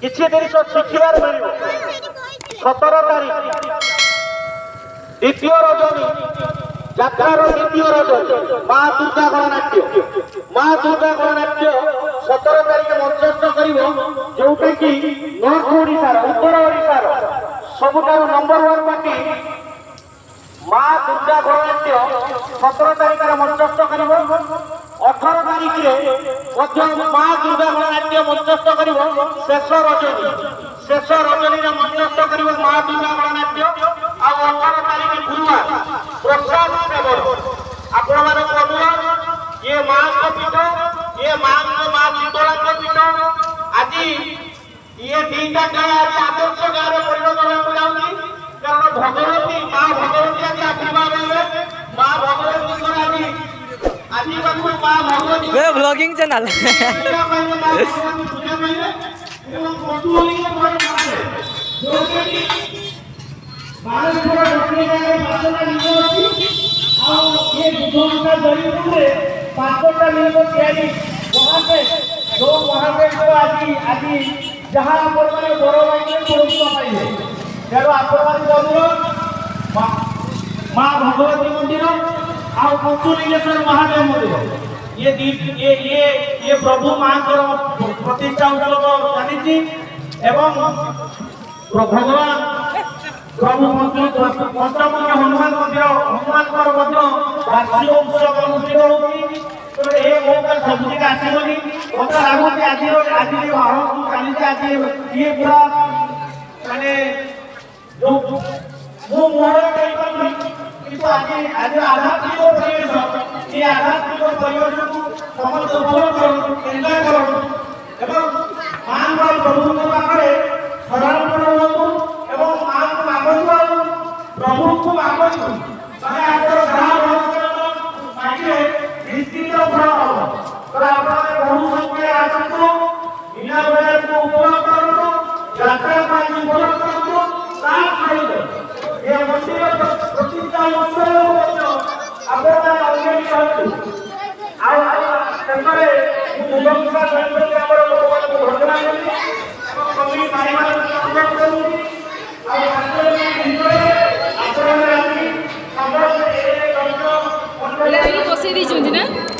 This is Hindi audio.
किसी जिनिस शिखबार मिल 17 तारीख द्वितीय रजनी यात्रार द्वितीय रजनी माँ दुर्गा गणनाट्य माँ दुर्गा गणनाट्य 17 तारीख मंचस्थ कर जोटा कि नॉर्थ ओडिशार उत्तर ओडिशार सबुठार नंबर 1 पार्टी माँ दुर्गा गणनाट्य 17 तारीख मंचस्थ कर 18 तारीख माँ दुर्गा गणनाट्य मंचस्थ कर शेष रजनी मंचस्थ कर माँ दुर्गा गणनाट्य आ 18 तारीख गुरुवार प्रसाद सेवन आपण मानक अनुरोध ये माँ पीठ ये माँ शीतला पीठ आज ये दीटा गाय आज आदर्श गाँव में परिणत होगा कारण भगवती माँ भगवती आज आशीर्वाद है माँ भगवती आज माँ भगवती ब्लॉगिंग चैनल जहाँ बड़ पाइले तेणु अनुरोध माँ भगवती मंदिर आ पंचलिंगेश्वर महादेव मंदिर ये प्रभु माँ प्रतिष्ठा उत्सव चली भगवान प्रभु पंचमुख हनुमान मंदिर हनुमान वार्षिक उत्सव अनुष्ठित होगी सबुति आसबनी मत लगुच आज आज चली आज ये पूरा माने आज आध्यात्मिक परिवेश ये आध्यात्मिक परिवेश को समस्त उपभोग एंजॉय करूँ माँ प्रभु पाखे सदार्पण हूँ और माँ को मागू प्रभु को मागू मैंने आप निश्चित बहुत संख्या आसतु बिना बेला को उपभोग करूँ यात्रा उपभोग करूँ ये मंदिर प्रतिष्ठा उत्सव बसई ना